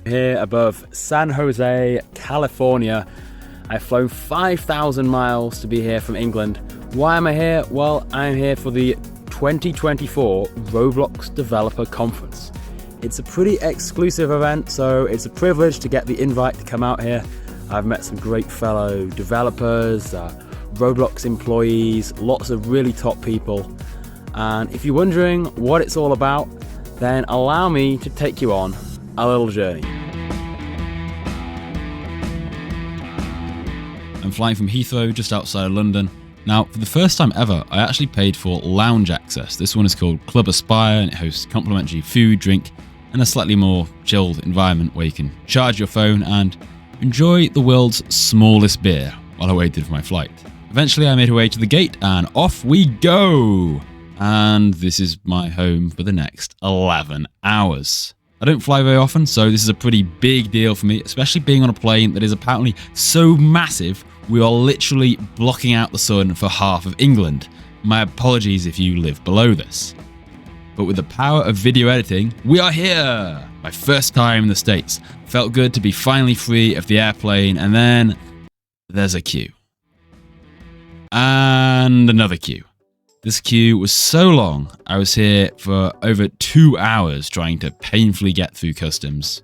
Here above San Jose, California. I've flown 5,000 miles to be here from England. Why am I here? Well, I'm here for the 2024 Roblox Developer Conference. It's a pretty exclusive event, so it's a privilege to get the invite to come out here. I've met some great fellow developers, Roblox employees, lots of really top people. And if you're wondering what it's all about, then allow me to take you on a little journey. I'm flying from Heathrow, just outside of London. Now, for the first time ever, I actually paid for lounge access. This one is called Club Aspire, and it hosts complimentary food, drink, and a slightly more chilled environment where you can charge your phone and enjoy the world's smallest beer while I waited for my flight. Eventually, I made my way to the gate, and off we go! And this is my home for the next 11 hours. I don't fly very often, so this is a pretty big deal for me, especially being on a plane that is apparently so massive we are literally blocking out the sun for half of England. My apologies if you live below this. But with the power of video editing, we are here! My first time in the States. Felt good to be finally free of the airplane, and then there's a queue. And another queue. This queue was so long, I was here for over 2 hours trying to painfully get through customs.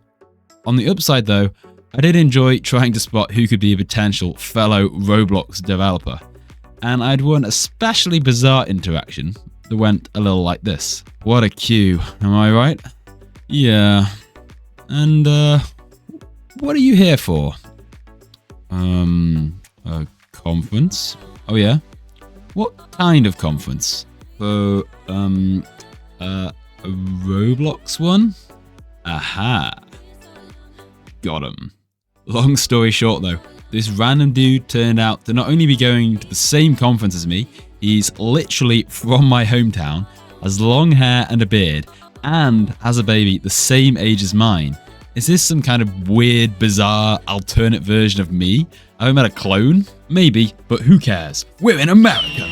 On the upside though, I did enjoy trying to spot who could be a potential fellow Roblox developer. And I had one especially bizarre interaction that went a little like this. What a queue, am I right? Yeah. And what are you here for? A conference? Oh yeah? What kind of conference? A Roblox one? Aha. Got him. Long story short though, this random dude turned out to not only be going to the same conference as me, he's literally from my hometown, has long hair and a beard, and has a baby the same age as mine. Is this some kind of weird, bizarre, alternate version of me? Have I met a clone? Maybe, but who cares? We're in America!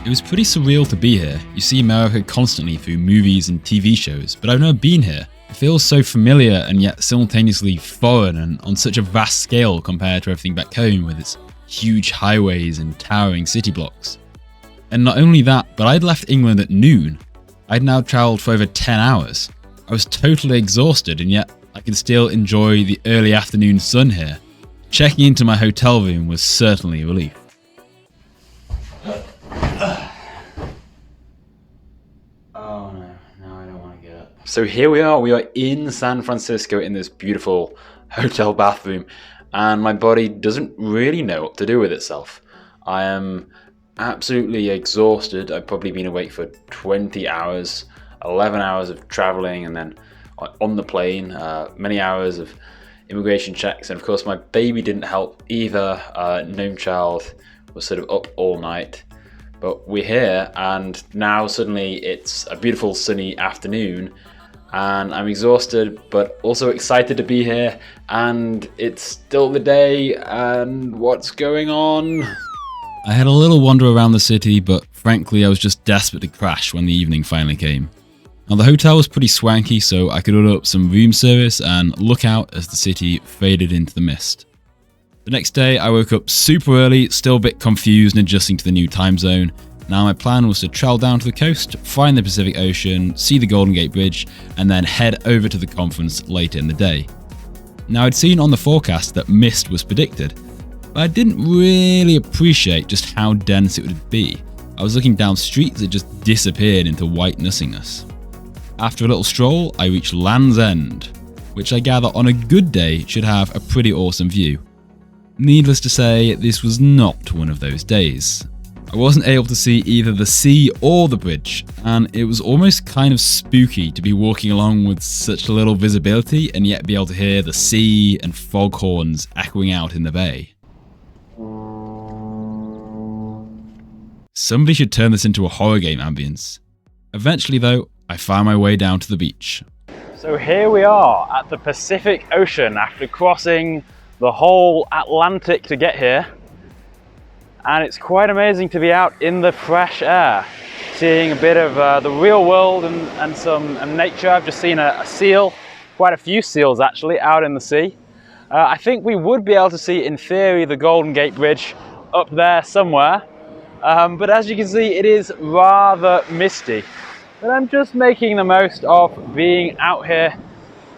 It was pretty surreal to be here. You see America constantly through movies and TV shows, but I've never been here. It feels so familiar and yet simultaneously foreign and on such a vast scale compared to everything back home with its huge highways and towering city blocks. And not only that, but I'd left England at noon. I'd now travelled for over 10 hours. I was totally exhausted, and yet I could still enjoy the early afternoon sun here. Checking into my hotel room was certainly a relief. Oh no, I don't want to get up. So here we are in San Francisco in this beautiful hotel bathroom, and my body doesn't really know what to do with itself. I am absolutely exhausted. I've probably been awake for 20 hours. 11 hours of traveling, and then on the plane, many hours of immigration checks, and of course my baby didn't help either. Gnome child was sort of up all night, but we're here, and now suddenly it's a beautiful sunny afternoon, and I'm exhausted but also excited to be here, and it's still the day. And what's going on? I had a little wander around the city, but frankly I was just desperate to crash when the evening finally came. Now the hotel was pretty swanky, so I could order up some room service and look out as the city faded into the mist. The next day I woke up super early, still a bit confused and adjusting to the new time zone. Now my plan was to travel down to the coast, find the Pacific Ocean, see the Golden Gate Bridge, and then head over to the conference later in the day. Now I'd seen on the forecast that mist was predicted, but I didn't really appreciate just how dense it would be. I was looking down streets that just disappeared into white nothingness. After a little stroll, I reached Land's End, which I gather on a good day should have a pretty awesome view. Needless to say, this was not one of those days. I wasn't able to see either the sea or the bridge, and it was almost kind of spooky to be walking along with such little visibility and yet be able to hear the sea and foghorns echoing out in the bay. Somebody should turn this into a horror game ambience. Eventually though, I found my way down to the beach. So here we are at the Pacific Ocean after crossing the whole Atlantic to get here. And it's quite amazing to be out in the fresh air, seeing a bit of the real world and some nature. I've just seen a seal quite a few seals actually out in the sea. I think we would be able to see, in theory, the Golden Gate Bridge up there somewhere. But as you can see, it is rather misty. But I'm just making the most of being out here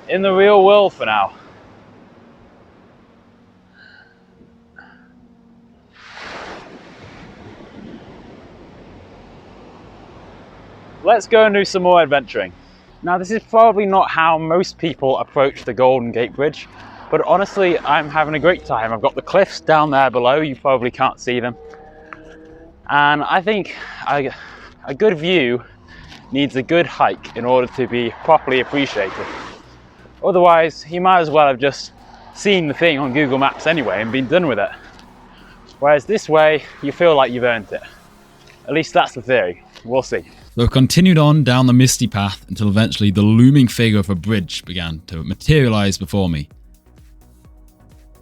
in the real world for now. Let's go and do some more adventuring. Now, this is probably not how most people approach the Golden Gate Bridge, but honestly, I'm having a great time. I've got the cliffs down there below, you probably can't see them. And I think a good view needs a good hike in order to be properly appreciated. Otherwise, you might as well have just seen the thing on Google Maps anyway and been done with it. Whereas this way, you feel like you've earned it. At least that's the theory. We'll see. So I continued on down the misty path until eventually the looming figure of a bridge began to materialize before me.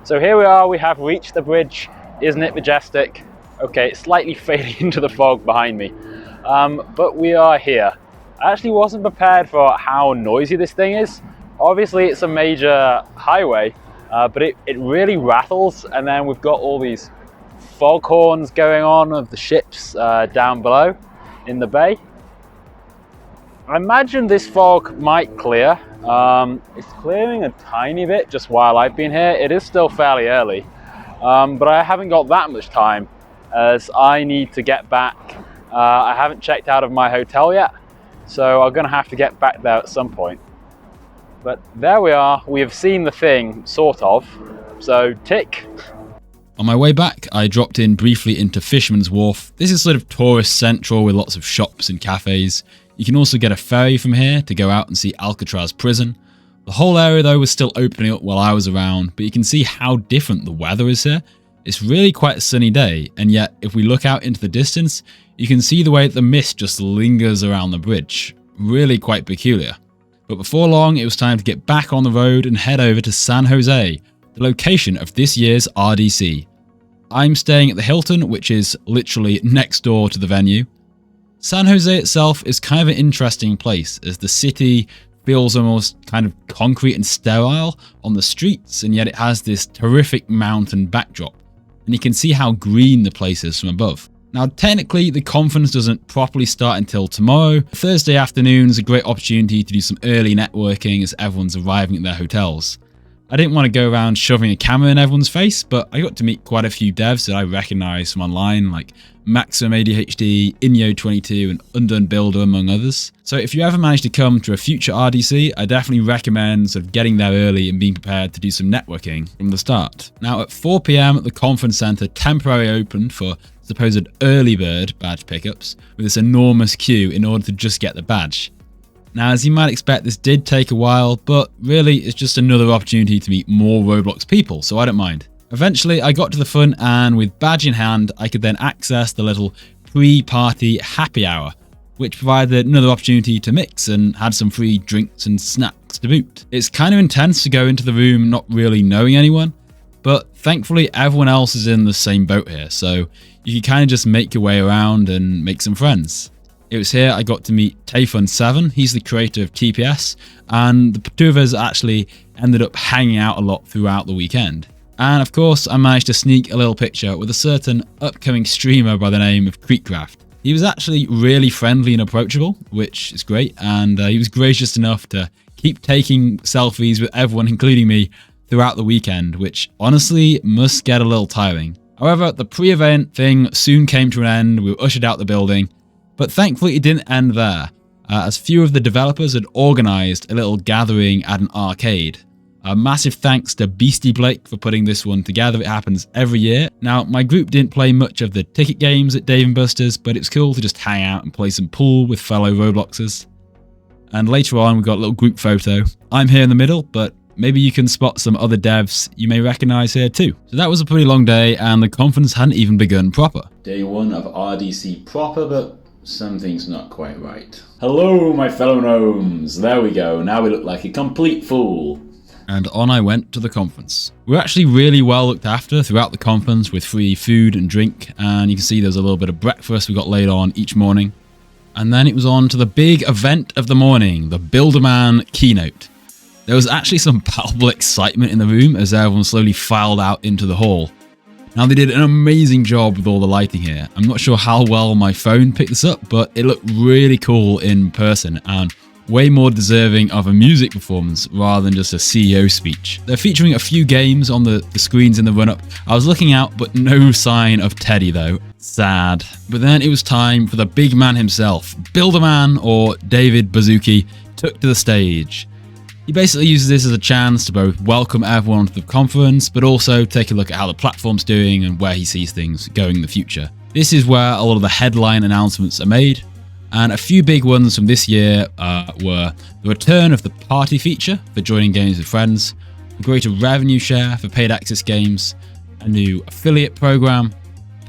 So here we are, we have reached the bridge. Isn't it majestic? Okay, it's slightly fading into the fog behind me, but we are here. I actually wasn't prepared for how noisy this thing is. Obviously it's a major highway, but it really rattles, and then we've got all these fog horns going on of the ships down below in the bay. I imagine this fog might clear. It's clearing a tiny bit just while I've been here. It is still fairly early, but I haven't got that much time as I need to get back. I haven't checked out of my hotel yet, so I'm gonna have to get back there at some point. But there we are, we have seen the thing, sort of, so tick. On my way back, I dropped in briefly into Fisherman's Wharf. This is sort of tourist central with lots of shops and cafes. You can also get a ferry from here to go out and see Alcatraz prison. The whole area though was still opening up while I was around, but you can see how different the weather is here. It's really quite a sunny day, and yet if we look out into the distance, you can see the way that the mist just lingers around the bridge. Really quite peculiar. But before long, it was time to get back on the road and head over to San Jose, the location of this year's RDC. I'm staying at the Hilton, which is literally next door to the venue. San Jose itself is kind of an interesting place, as the city feels almost kind of concrete and sterile on the streets, and yet it has this terrific mountain backdrop, and you can see how green the place is from above. Now, technically, the conference doesn't properly start until tomorrow. Thursday afternoon is a great opportunity to do some early networking as everyone's arriving at their hotels. I didn't want to go around shoving a camera in everyone's face, but I got to meet quite a few devs that I recognize from online, like Maximum ADHD, Inyo22, and Undone Builder, among others. So if you ever manage to come to a future RDC, I definitely recommend sort of getting there early and being prepared to do some networking from the start. Now at 4 PM, the conference center temporarily opened for supposed early bird badge pickups with this enormous queue in order to just get the badge. Now, as you might expect, this did take a while, but really it's just another opportunity to meet more Roblox people, so I don't mind. Eventually, I got to the front, and with badge in hand, I could then access the little pre-party happy hour, which provided another opportunity to mix and had some free drinks and snacks to boot. It's kind of intense to go into the room not really knowing anyone, but thankfully everyone else is in the same boat here, so you can kind of just make your way around and make some friends. It was here I got to meet Tayfun7, he's the creator of TPS, and the two of us actually ended up hanging out a lot throughout the weekend. And of course, I managed to sneak a little picture with a certain upcoming streamer by the name of Creekcraft. He was actually really friendly and approachable, which is great, and he was gracious enough to keep taking selfies with everyone, including me, throughout the weekend, which honestly must get a little tiring. However, the pre-event thing soon came to an end, we were ushered out the building, but thankfully it didn't end there, as few of the developers had organised a little gathering at an arcade. A massive thanks to Beastie Blake for putting this one together. It happens every year. Now, my group didn't play much of the ticket games at Dave & Buster's, but it's cool to just hang out and play some pool with fellow Robloxers. And later on, we got a little group photo. I'm here in the middle, but maybe you can spot some other devs you may recognise here too. So that was a pretty long day, and the conference hadn't even begun proper. Day one of RDC proper, but something's not quite right. Hello, my fellow gnomes. There we go. Now we look like a complete fool. And on I went to the conference. We were actually really well looked after throughout the conference with free food and drink, and you can see there's a little bit of breakfast we got laid on each morning. And then it was on to the big event of the morning, the Builderman keynote. There was actually some palpable excitement in the room as everyone slowly filed out into the hall. Now, they did an amazing job with all the lighting here. I'm not sure how well my phone picked this up, but it looked really cool in person and way more deserving of a music performance rather than just a CEO speech. They're featuring a few games on the screens in the run-up. I was looking out, but no sign of Teddy though. Sad. But then it was time for the big man himself. Builderman, or David Baszucki, took to the stage. He basically uses this as a chance to both welcome everyone onto the conference, but also take a look at how the platform's doing and where he sees things going in the future. This is where a lot of the headline announcements are made, and a few big ones from this year were the return of the party feature for joining games with friends, a greater revenue share for paid access games, a new affiliate program,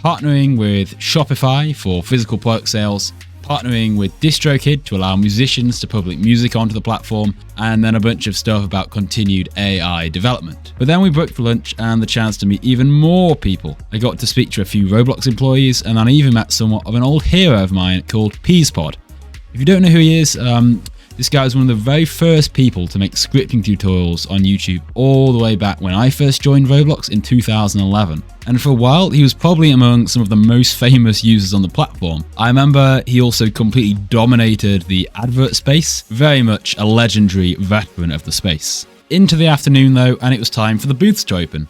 partnering with Shopify for physical product sales, partnering with DistroKid to allow musicians to publish music onto the platform, and then a bunch of stuff about continued AI development. But then we broke for lunch and the chance to meet even more people. I got to speak to a few Roblox employees, and then I even met somewhat of an old hero of mine called Peaspod. If you don't know who he is, this guy was one of the very first people to make scripting tutorials on YouTube all the way back when I first joined Roblox in 2011. And for a while, he was probably among some of the most famous users on the platform. I remember he also completely dominated the advert space, very much a legendary veteran of the space. Into the afternoon though, and it was time for the booths to open.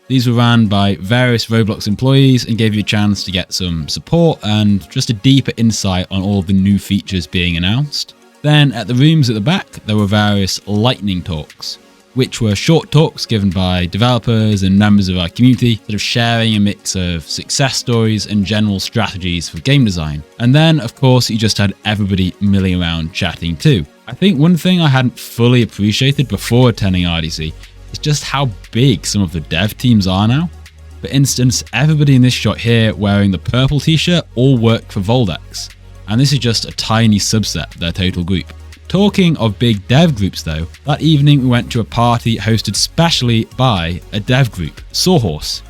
These were ran by various Roblox employees and gave you a chance to get some support and just a deeper insight on all of the new features being announced. Then at the rooms at the back, there were various lightning talks, which were short talks given by developers and members of our community, sort of sharing a mix of success stories and general strategies for game design. And then, of course, you just had everybody milling around chatting too. I think one thing I hadn't fully appreciated before attending RDC is just how big some of the dev teams are now. For instance, everybody in this shot here wearing the purple t-shirt all work for Voldex, and this is just a tiny subset of their total group. Talking of big dev groups though, that evening we went to a party hosted specially by a dev group, Sawhorse.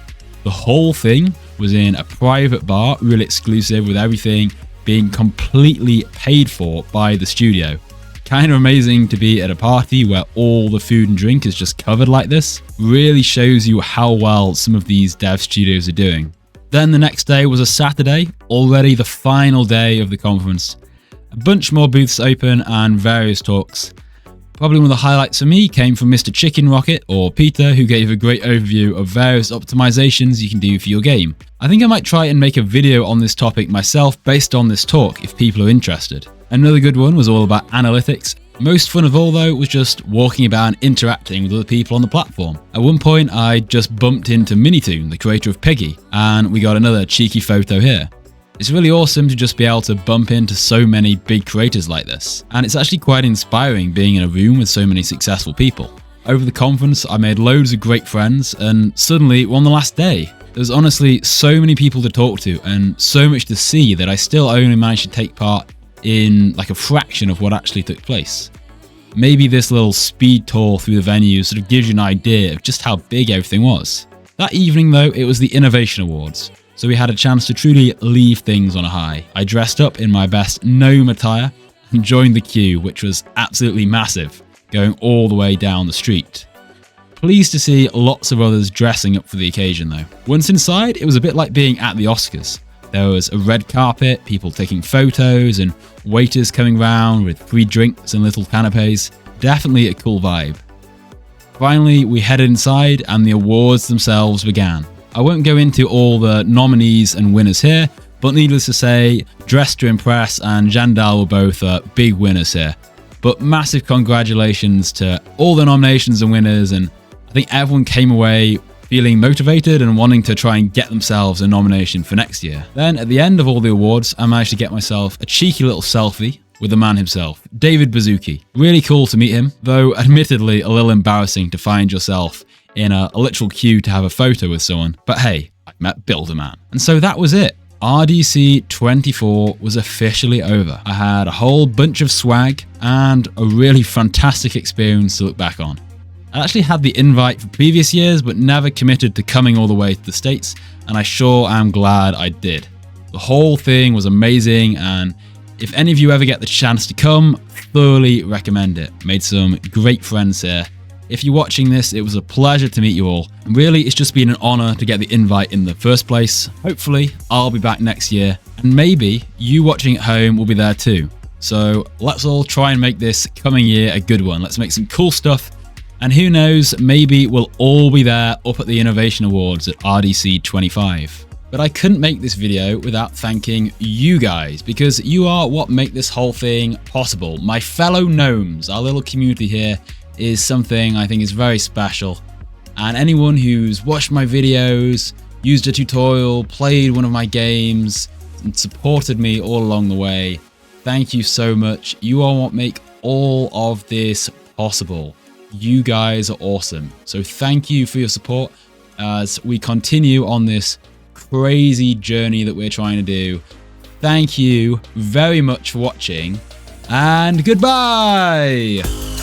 The whole thing was in a private bar, really exclusive, with everything being completely paid for by the studio. Kind of amazing to be at a party where all the food and drink is just covered like this. Really shows you how well some of these dev studios are doing. Then the next day was a Saturday, already the final day of the conference. A bunch more booths open and various talks. Probably one of the highlights for me came from Mr. Chicken Rocket, or Peter, who gave a great overview of various optimizations you can do for your game. I think I might try and make a video on this topic myself based on this talk if people are interested. Another good one was all about analytics. Most fun of all though was just walking about and interacting with other people on the platform. At one point I just bumped into Minitoon, the creator of Piggy, and we got another cheeky photo here. It's really awesome to just be able to bump into so many big creators like this, and it's actually quite inspiring being in a room with so many successful people. Over the conference I made loads of great friends, and suddenly we're on the last day. There's honestly so many people to talk to and so much to see that I still only managed to take part in like a fraction of what actually took place. Maybe this little speed tour through the venue sort of gives you an idea of just how big everything was. That evening though, it was the Innovation Awards, so we had a chance to truly leave things on a high. I dressed up in my best gnome attire and joined the queue, which was absolutely massive, going all the way down the street. Pleased to see lots of others dressing up for the occasion though. Once inside, it was a bit like being at the Oscars. There was a red carpet, people taking photos, and waiters coming round with free drinks and little canapes. Definitely a cool vibe. Finally, we headed inside and the awards themselves began. I won't go into all the nominees and winners here, but needless to say, Dress to Impress and Jandal were both big winners here. But massive congratulations to all the nominations and winners, and I think everyone came away feeling motivated and wanting to try and get themselves a nomination for next year. Then at the end of all the awards, I managed to get myself a cheeky little selfie with the man himself, David Baszucki. Really cool to meet him, though admittedly a little embarrassing to find yourself in a literal queue to have a photo with someone. But hey, I met Builderman. And so that was it. RDC 24 was officially over. I had a whole bunch of swag and a really fantastic experience to look back on. I actually had the invite for previous years, but never committed to coming all the way to the States, and I sure am glad I did. The whole thing was amazing, and If any of you ever get the chance to come, thoroughly recommend it. Made some great friends here. If you're watching this, it was a pleasure to meet you all. And really, it's just been an honor to get the invite in the first place. Hopefully, I'll be back next year, and maybe you watching at home will be there too. So let's all try and make this coming year a good one. Let's make some cool stuff. And who knows, maybe we'll all be there up at the Innovation Awards at RDC 25. But I couldn't make this video without thanking you guys, because you are what make this whole thing possible. My fellow gnomes, our little community here, is something I think is very special. And anyone who's watched my videos, used a tutorial, played one of my games, and supported me all along the way, thank you so much. You are what make all of this possible. You guys are awesome. So thank you for your support as we continue on this crazy journey that we're trying to do. Thank you very much for watching, and goodbye!